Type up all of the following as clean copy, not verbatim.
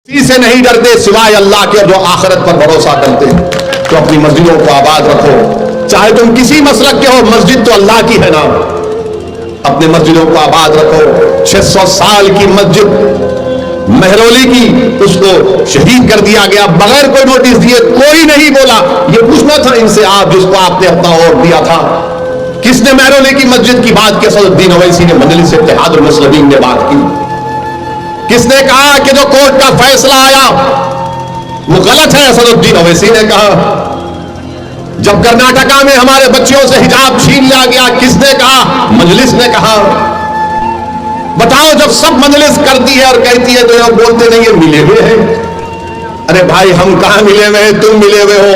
किसी से नहीं डरते सिवाय अल्लाह के, और जो आखिरत पर भरोसा करते हैं। तो अपनी मस्जिदों को आबाद रखो, चाहे तुम किसी मसलक के हो, मस्जिद तो अल्लाह की है ना। अपने मस्जिदों को आबाद रखो। 600 साल की मस्जिद महरौली की, उसको शहीद कर दिया गया बगैर कोई नोटिस दिए। कोई नहीं बोला। ये पूछना था इनसे आप, जिसको आपने अपना वोट दिया था, किसने महरौली की मस्जिद की बात की? असदुद्दीन ओवैसी ने मजलिस इत्तेहादुल मुस्लिमीन ने बात की। किसने कहा कि जो कोर्ट का फैसला आया वो गलत है? असदुद्दीन ओवैसी ने कहा। जब कर्नाटका में हमारे बच्चियों से हिजाब छीन लिया गया, किसने कहा? मजलिस ने कहा। बताओ, जब सब मजलिस करती है और कहती है तो यहां बोलते नहीं है मिले हुए हैं। अरे भाई, हम कहां मिले हुए हैं? तुम मिले हुए हो।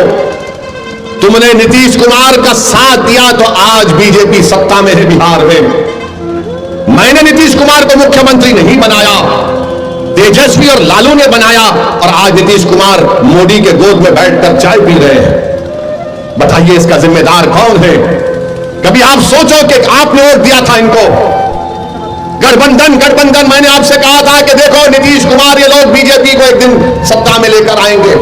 तुमने नीतीश कुमार का साथ दिया तो आज बीजेपी सत्ता में है बिहार में। मैंने नीतीश कुमार को मुख्यमंत्री नहीं बनाया, तेजस्वी और लालू ने बनाया, और आज नीतीश कुमार मोदी के गोद में बैठकर चाय पी रहे हैं। बताइए, इसका जिम्मेदार कौन है? कभी आप सोचो कि आपने वोट दिया था इनको। गठबंधन मैंने आपसे कहा था कि देखो नीतीश कुमार, ये लोग बीजेपी को एक दिन सत्ता में लेकर आएंगे।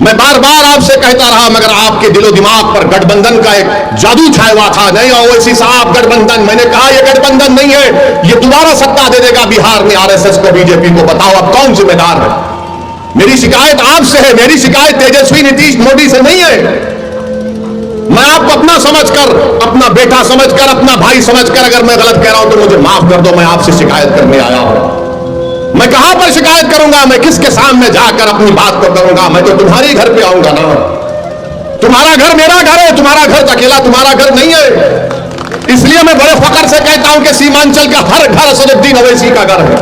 मैं बार बार आपसे कहता रहा, मगर आपके दिलो दिमाग पर गठबंधन का एक जादू छाया हुआ था। नहीं ओवैसी साहब, गठबंधन, मैंने कहा यह गठबंधन नहीं है, यह दोबारा सत्ता दे देगा बिहार में आरएसएस को, बीजेपी को। बताओ अब कौन जिम्मेदार है? मेरी शिकायत आपसे है, मेरी शिकायत तेजस्वी, नीतीश, मोदी से नहीं है। मैं आपको अपना समझकर, अपना बेटा समझकर, अपना भाई समझकर, अगर मैं गलत कह रहा हूं तो मुझे माफ कर दो। मैं आपसे शिकायत करने आया हूं। मैं कहां पर शिकायत करूंगा? मैं किसके सामने जाकर अपनी बात को करूंगा? मैं तो तुम्हारे घर पे आऊंगा ना। तुम्हारा घर मेरा घर है, तुम्हारा घर अकेला तुम्हारा घर नहीं है। इसलिए मैं बड़े फख्र से कहता हूं कि सीमांचल का हर घर असदुद्दीन ओवैसी का घर है।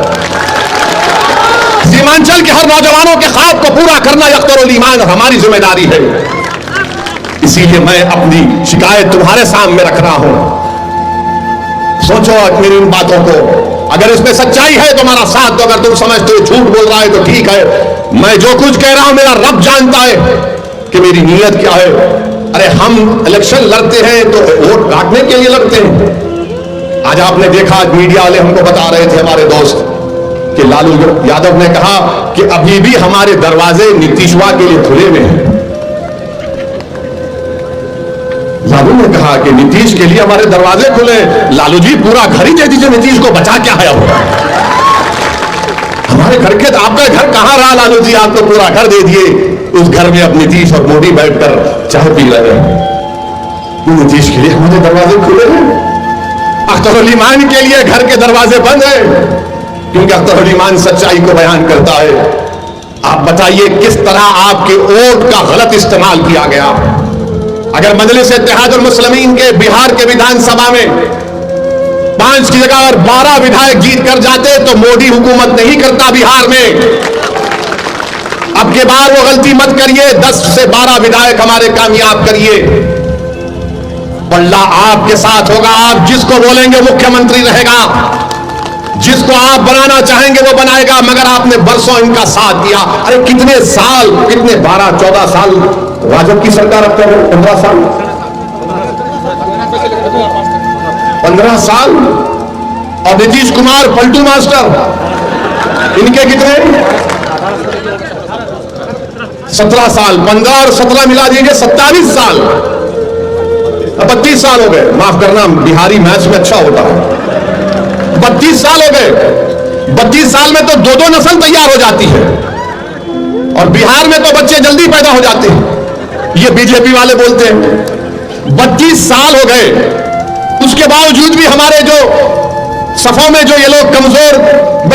सीमांचल के हर नौजवानों के ख्वाब को पूरा करना अख्तरुल ईमान हमारी जिम्मेदारी है। इसीलिए मैं अपनी शिकायत तुम्हारे सामने रख रहा हूं। सोचो मेरी इन बातों को, अगर इसमें सच्चाई है तो हमारा साथ दो। अगर तुम समझते हो झूठ बोल रहा है तो ठीक है। मैं जो कुछ कह रहा हूं मेरा रब जानता है कि मेरी नीयत क्या है। अरे हम इलेक्शन लड़ते हैं तो वोट काटने के लिए लड़ते हैं। आज आपने देखा, मीडिया वाले हमको बता रहे थे, हमारे दोस्त, कि लालू यादव ने कहा कि अभी भी हमारे दरवाजे नीतीशवा के लिए खुले हुए हैं। लालू ने कहा कि नीतीश के लिए हमारे दरवाजे खुले। लालू जी, पूरा घर ही दे दीजिए, नीतीश को बचा क्या है? हमारे घर के, आपका घर कहां रहा लालू जी? आप तो पूरा घर दे दिए। उस घर में अब नीतीश और मोदी बैठकर चाय पी रहे हैं। नीतीश के लिए हमारे दरवाजे खुले हैं, अख्तरुल ईमान के लिए घर के दरवाजे बंद हैं, क्योंकि अख्तरुल ईमान सच्चाई को बयान करता है। आप बताइए, किस तरह आपके वोट का गलत इस्तेमाल किया गया? अगर मजलिस इत्तेहादुल मुस्लिमीन के बिहार के विधानसभा में 5 की जगह अगर 12 विधायक जीत कर जाते तो मोदी हुकूमत नहीं करता बिहार में। अब के बार वो गलती मत करिए, 10 से 12 विधायक हमारे कामयाब करिए। अल्लाह आपके साथ होगा। आप जिसको बोलेंगे मुख्यमंत्री रहेगा, जिसको आप बनाना चाहेंगे वो बनाएगा। मगर आपने बरसों इनका साथ दिया। अरे कितने साल, कितने 12-14 साल राजग की सरकार, अब तक 15 साल, 15 साल, और नीतीश कुमार पलटू मास्टर, इनके कितने? 17 साल। 15 और 17 मिला दीजिए 27 साल, 32 साल हो गए। माफ करना, बिहारी मैच में अच्छा होता है। 32 साल हो गए। 32 साल में तो 2-2 नस्ल तैयार हो जाती है, और बिहार में तो बच्चे जल्दी पैदा हो जाते हैं। ये बीजेपी वाले बोलते हैं 32 साल हो गए, उसके बावजूद भी हमारे जो सफों में जो ये लोग कमजोर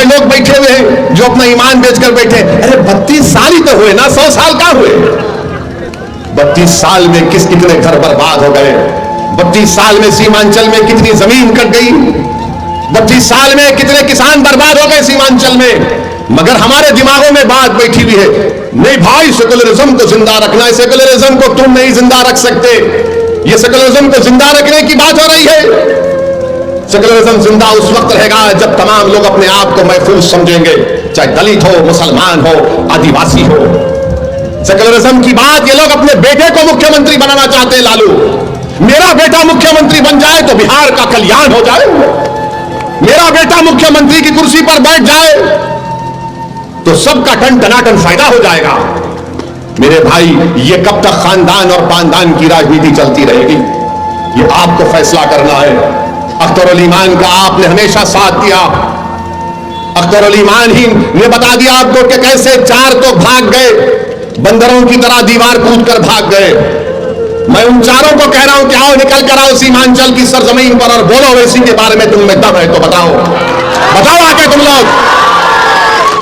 लोग बैठे हुए हैं, जो अपना ईमान बेचकर बैठे। अरे 32 साल ही तो हुए ना, 100 साल कहां हुए? 32 साल में कितने घर बर्बाद हो गए। 32 साल में सीमांचल में कितनी जमीन कट गई। 32 साल में कितने किसान बर्बाद हो गए सीमांचल में। मगर हमारे दिमागों में बात बैठी हुई है, नहीं भाई, सेकुलरिज्म को जिंदा रखना है। सेकुलरिज्म को तुम नहीं जिंदा रख सकते। ये सेकुलरिज्म को जिंदा रखने की बात हो रही है। सेकुलरिज्म जिंदा उस वक्त रहेगा जब तमाम लोग अपने आप को महफूज समझेंगे, चाहे दलित हो, मुसलमान हो, आदिवासी हो। सेकुलरिज्म की बात, ये लोग अपने बेटे को मुख्यमंत्री बनाना चाहते हैं। लालू, मेरा बेटा मुख्यमंत्री बन जाए तो बिहार का कल्याण हो जाए, मेरा बेटा मुख्यमंत्री की कुर्सी पर बैठ जाए तो सबका टन टनाटन फायदा हो जाएगा। मेरे भाई, ये कब तक खानदान और पानदान की राजनीति चलती रहेगी, ये आपको फैसला करना है। अख्तर उल ईमान का आपने हमेशा साथ दिया। अख्तर उल ईमान ही ने बता दिया आपको कि कैसे चार तो भाग गए, बंदरों की तरह दीवार कूद कर भाग गए। मैं उन चारों को कह रहा हूं कि आओ निकल कर आओ सीमांचल की सरजमीन पर और बोलो वैसी के बारे में तुम में दम है तो बताओ, बताओ आके तुम लोग।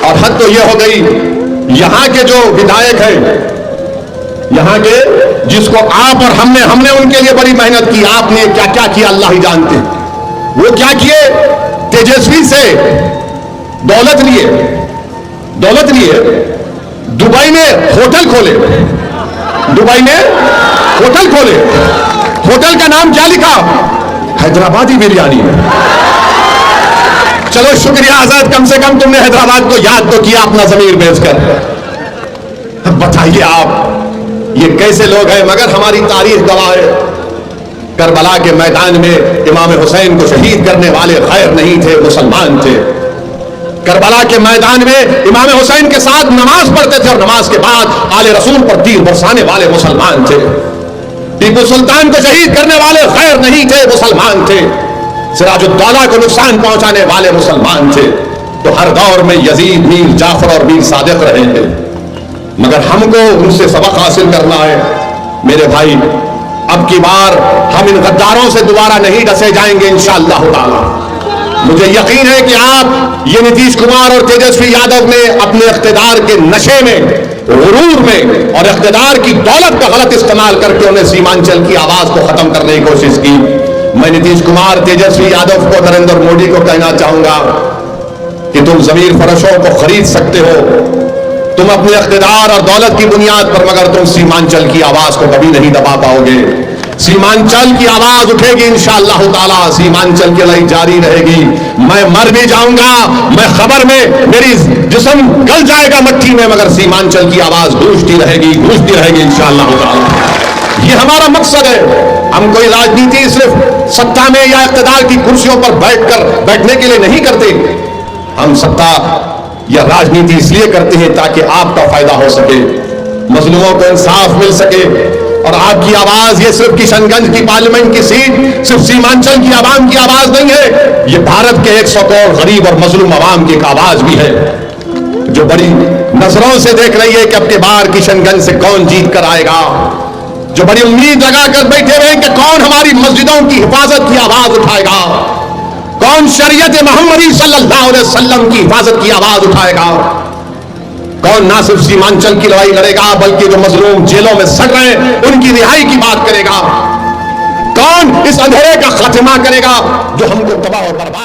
और हद तो यह हो गई, यहां के जो विधायक हैं, यहां के जिसको आप और हमने उनके लिए बड़ी मेहनत की, आपने क्या क्या किया अल्लाह ही जानते। वो क्या किए, तेजस्वी से दौलत लिए दुबई में होटल खोले, दुबई में होटल खोले। होटल का नाम क्या लिखा, हैदराबादी बिरयानी। चलो शुक्रिया आजाद, कम से कम तुमने हैदराबाद को याद तो किया अपना जमीर बेचकर। बताइए आप ये कैसे लोग हैं, मगर हमारी तारीख गवाह है। करबला के मैदान में इमाम हुसैन को शहीद करने वाले गैर नहीं थे, मुसलमान थे। करबला के मैदान में इमाम हुसैन के साथ नमाज पढ़ते थे और नमाज के बाद आले रसूल पर तीर बरसाने वाले मुसलमान थे। टीपू सुल्तान को शहीद करने वाले गैर नहीं थे, मुसलमान थे। सिराजुद्दौला को नुकसान पहुंचाने वाले मुसलमान थे। तो हर दौर में यजीद, मीर जाफर और मीर सादिक रहे थे, मगर हमको उनसे सबक हासिल करना है। मेरे भाई, अब की बार हम इन गद्दारों से दोबारा नहीं डसे जाएंगे इंशाअल्लाह ताला। मुझे यकीन है कि आप ये नीतीश कुमार और तेजस्वी यादव ने अपने इख्तिदार के नशे में, गुरूर में और इख्तिदार की दौलत का गलत इस्तेमाल करके उन्हें सीमांचल की आवाज को खत्म करने की कोशिश की। मैं नीतीश कुमार, तेजस्वी यादव को, नरेंद्र मोदी को कहना चाहूंगा कि तुम जमीर फरोशों को खरीद सकते हो, तुम अपने इख्तिदार और दौलत की बुनियाद पर, मगर तुम सीमांचल की आवाज को कभी नहीं दबा पाओगे। सीमांचल की आवाज उठेगी इंशाअल्लाह ताला, सीमांचल की लड़ाई जारी रहेगी। मैं मर भी जाऊंगा, मैं खबर में मेरी जिस्म गल जाएगा मट्टी में, मगर सीमांचल की आवाज गूंजती रहेगी इंशाअल्लाह ताला। ये हमारा मकसद है। हम कोई राजनीति सिर्फ सत्ता में या इख्तिदार की कुर्सियों पर बैठने के लिए नहीं करते। हम सत्ता या राजनीति इसलिए करते हैं ताकि आपका फायदा हो सके, मजलूमों को इंसाफ मिल सके। और आपकी आवाज ये सिर्फ किशनगंज की पार्लियामेंट की सीट, सिर्फ सीमांचल की आवाम की आवाज नहीं है, ये भारत के 100 करोड़ गरीब और मजलूम आवाम की एक आवाज भी है, जो बड़ी नजरों से देख रही है कि अब की बार किशनगंज से कौन जीत कर आएगा, जो बड़ी उम्मीद लगाकर बैठे हुए कि कौन हमारी मस्जिदों की हिफाजत की आवाज उठाएगा, कौन शरीयत मोहम्मदी सल्लल्लाहु अलैहि वसल्लम की हिफाजत की आवाज उठाएगा, कौन ना सिर्फ सीमांचल की लड़ाई लड़ेगा बल्कि जो मजलूम जेलों में सड़ रहे हैं उनकी रिहाई की बात करेगा, कौन इस अंधेरे का खात्मा करेगा जो हमको तबाह और बर्बाद